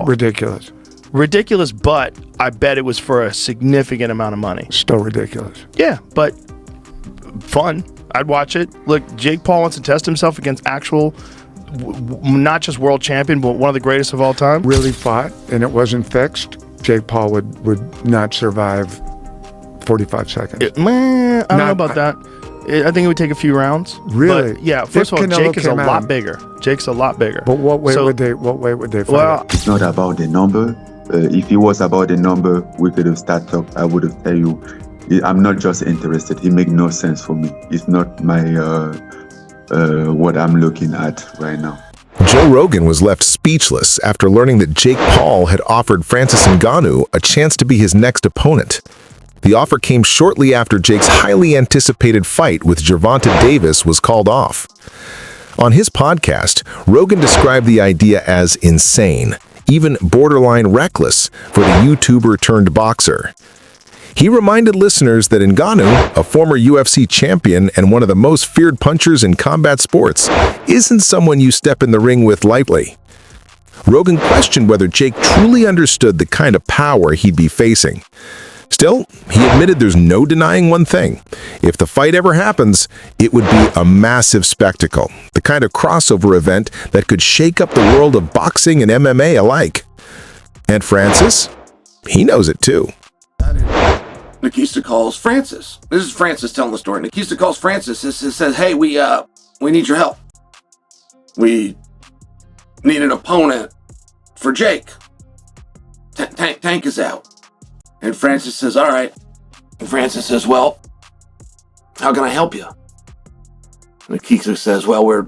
Ridiculous. Ridiculous, but I bet it was for a significant amount of money. Still ridiculous. Yeah, but fun. I'd watch it. Look, Jake Paul wants to test himself against actual, not just world champion, but one of the greatest of all time. Really fought, and it wasn't fixed. Jake Paul would not survive 45 seconds. I don't know about that. I think it would take a few rounds. Really? But yeah. First of all, Jake is a lot bigger. Jake's a lot bigger. But what way would they fight? Well, it's not about the number. If it was about the number, we could have started up. I would have tell you, I'm not just interested. It makes no sense for me. It's not my what I'm looking at right now. Joe Rogan was left speechless after learning that Jake Paul had offered Francis Ngannou a chance to be his next opponent. The offer came shortly after Jake's highly anticipated fight with Gervonta Davis was called off. On his podcast, Rogan described the idea as insane, even borderline reckless for the YouTuber turned boxer. He reminded listeners that Ngannou, a former UFC champion and one of the most feared punchers in combat sports, isn't someone you step in the ring with lightly. Rogan questioned whether Jake truly understood the kind of power he'd be facing. Still, he admitted there's no denying one thing. If the fight ever happens, it would be a massive spectacle, the kind of crossover event that could shake up the world of boxing and MMA alike. And Francis? He knows it too. Nikista calls Francis. This is Francis telling the story. Nikista calls Francis and says, hey, we need your help. We need an opponent for Jake. Tank is out. And Francis says, all right. And Francis says, well, how can I help you? Nikista says, well, we're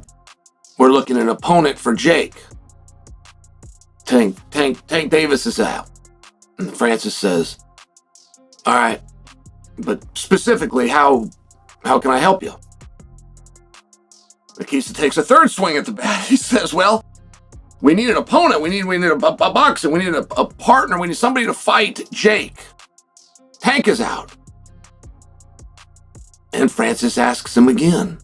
looking at an opponent for Jake. Tank Davis is out. And Francis says, all right, but specifically, how can I help you? Nikista takes a third swing at the bat. He says, well, we need an opponent. We need a boxer. We need a partner. We need somebody to fight Jake. Tank is out. And Francis asks him again,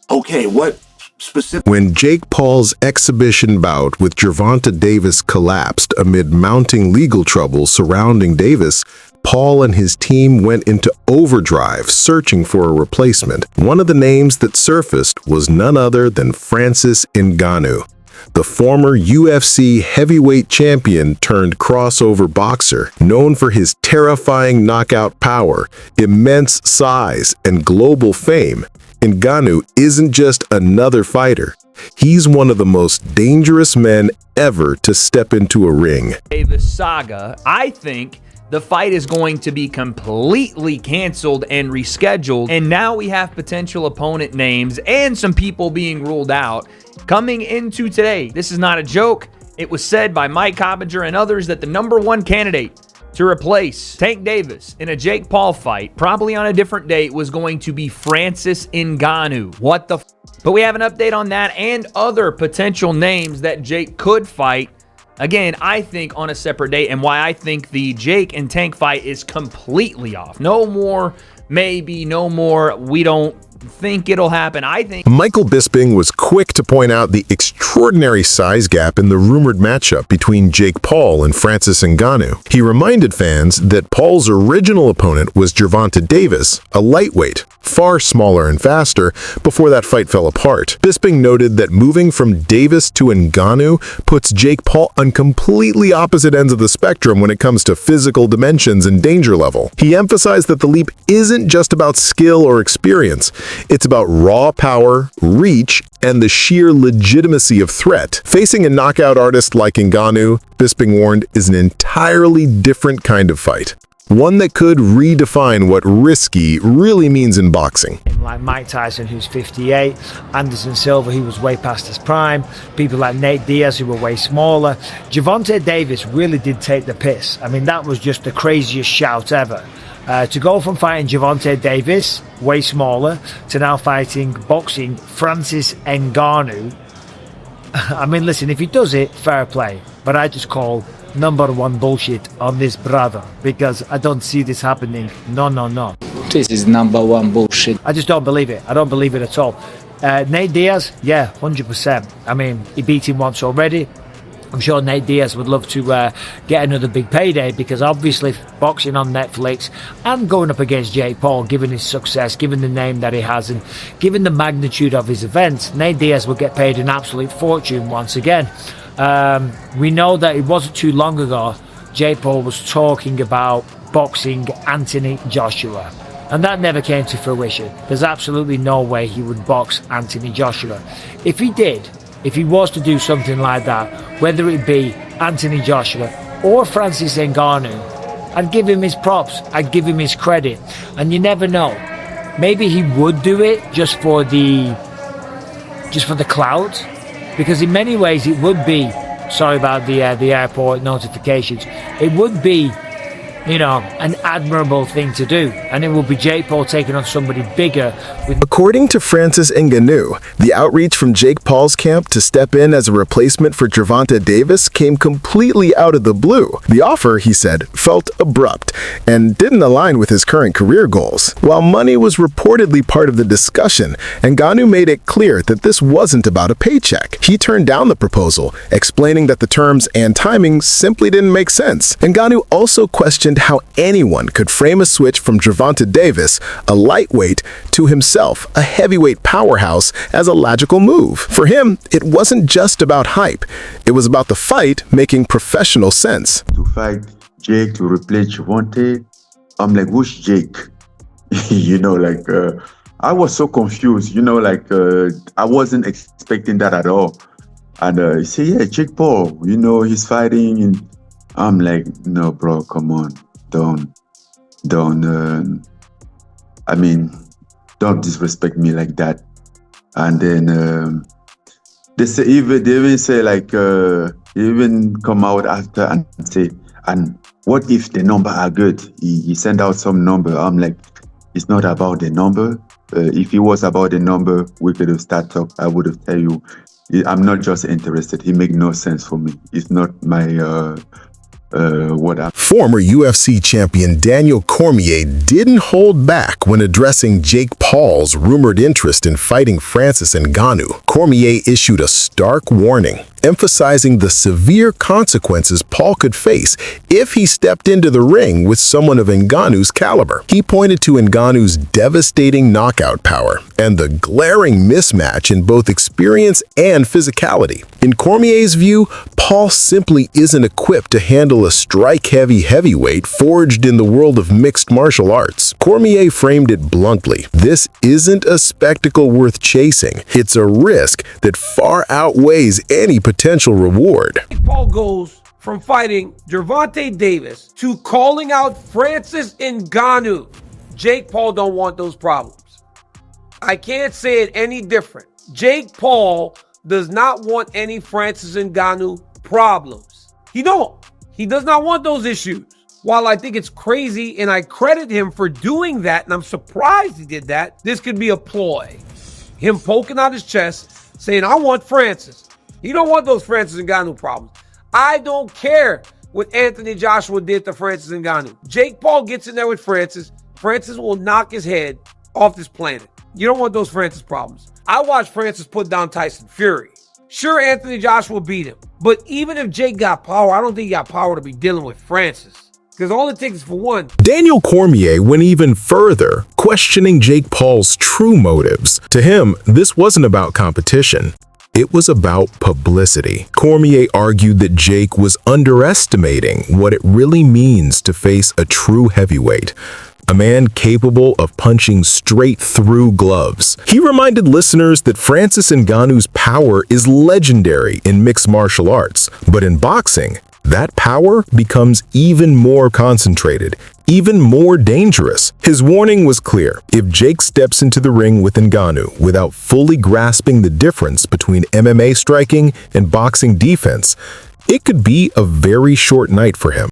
okay, what specific... When Jake Paul's exhibition bout with Gervonta Davis collapsed amid mounting legal trouble surrounding Davis, Paul and his team went into overdrive searching for a replacement. One of the names that surfaced was none other than Francis Ngannou, the former UFC heavyweight champion turned crossover boxer, known for his terrifying knockout power, immense size, and global fame. Ngannou isn't just another fighter. He's one of the most dangerous men ever to step into a ring. The saga, I think the fight is going to be completely canceled and rescheduled, and now we have potential opponent names and some people being ruled out coming into today. This is not a joke. It was said by Mike Coppinger and others that the #1 candidate to replace Tank Davis in a Jake Paul fight, probably on a different date, was going to be Francis Ngannou. What the f? But we have an update on that and other potential names that Jake could fight. Again, I think on a separate date, and why I think the Jake and Tank fight is completely off. No more, maybe, no more, we don't think it'll happen. I think Michael Bisping was quick to point out the extraordinary size gap in the rumored matchup between Jake Paul and Francis Ngannou. He reminded fans that Paul's original opponent was Gervonta Davis, a lightweight, far smaller and faster, before that fight fell apart. Bisping noted that moving from Davis to Ngannou puts Jake Paul on completely opposite ends of the spectrum when it comes to physical dimensions and danger level. He emphasized that the leap isn't just about skill or experience. It's about raw power, reach, and the sheer legitimacy of threat. Facing a knockout artist like Ngannou, Bisping warned, is an entirely different kind of fight. One that could redefine what risky really means in boxing. Like Mike Tyson, who's 58, Anderson Silva, who was way past his prime, people like Nate Diaz, who were way smaller. Gervonta Davis really did take the piss. I mean, that was just the craziest shout ever. To go from fighting Gervonta Davis, way smaller, to now boxing Francis Ngannou. I mean, listen, if he does it, fair play. But I just call #1 bullshit on this brother, because I don't see this happening. No. This is #1 bullshit. I just don't believe it. I don't believe it at all. Nate Diaz, yeah, 100%. I mean, he beat him once already. I'm sure Nate Diaz would love to get another big payday, because obviously boxing on Netflix and going up against Jake Paul, given his success, given the name that he has, and given the magnitude of his events, Nate Diaz will get paid an absolute fortune once again. We know that it wasn't too long ago Jake Paul was talking about boxing Anthony Joshua, and that never came to fruition. There's absolutely no way he would box Anthony Joshua. If he did, if he was to do something like that, whether it be Anthony Joshua or Francis Ngannou, I'd give him his props, I'd give him his credit. And you never know, maybe he would do it just for the clout, because in many ways it would be, sorry about the airport notifications, it would be, you know, an admirable thing to do, and it will be Jake Paul taking on somebody bigger. According to Francis Ngannou, the outreach from Jake Paul's camp to step in as a replacement for Gervonta Davis came completely out of the blue. The offer, he said, felt abrupt and didn't align with his current career goals. While money was reportedly part of the discussion, Ngannou made it clear that this wasn't about a paycheck. He turned down the proposal, explaining that the terms and timing simply didn't make sense. Ngannou also questioned how anyone could frame a switch from Gervonta Davis, a lightweight, to himself, a heavyweight powerhouse, as a logical move. For him, it wasn't just about hype. It was about the fight making professional sense. To fight Jake, to replace Gervonta, I'm like, who's Jake? You know, like, I was so confused, you know, like, I wasn't expecting that at all. And he said, yeah, Jake Paul, you know, he's fighting, and I'm like, no, bro, come on, don't disrespect me like that. And then they even say like, even come out after and say, and what if the number are good? He sent out some number. I'm like, it's not about the number. If it was about the number, we could have started talk. I would have tell you, I'm not just interested. He make no sense for me. It's not my Former UFC champion Daniel Cormier didn't hold back when addressing Jake Paul's rumored interest in fighting Francis Ngannou. Cormier issued a stark warning, emphasizing the severe consequences Paul could face if he stepped into the ring with someone of Ngannou's caliber. He pointed to Ngannou's devastating knockout power and the glaring mismatch in both experience and physicality. In Cormier's view, Paul simply isn't equipped to handle a strike-heavy heavyweight forged in the world of mixed martial arts. Cormier framed it bluntly. This isn't a spectacle worth chasing. It's a risk that far outweighs any potential reward. Paul goes from fighting Gervonta Davis to calling out Francis Ngannou. Jake Paul don't want those problems. I can't say it any different. Jake Paul does not want any Francis Ngannou problems. He don't. He does not want those issues. While I think it's crazy and I credit him for doing that, and I'm surprised he did that, this could be a ploy. Him poking out his chest, saying, I want Francis. He don't want those Francis Ngannou problems. I don't care what Anthony Joshua did to Francis Ngannou. Jake Paul gets in there with Francis. Francis will knock his head off this planet. You don't want those Francis problems. I watched Francis put down Tyson Fury. Sure, Anthony Joshua beat him. But even if Jake got power, I don't think he got power to be dealing with Francis. Because all it takes is for one. Daniel Cormier went even further, questioning Jake Paul's true motives. To him, this wasn't about competition. It was about publicity. Cormier argued that Jake was underestimating what it really means to face a true heavyweight, a man capable of punching straight through gloves. He reminded listeners that Francis Ngannou's power is legendary in mixed martial arts, but in boxing, that power becomes even more concentrated, even more dangerous. His warning was clear. If Jake steps into the ring with Ngannou without fully grasping the difference between MMA striking and boxing defense, it could be a very short night for him.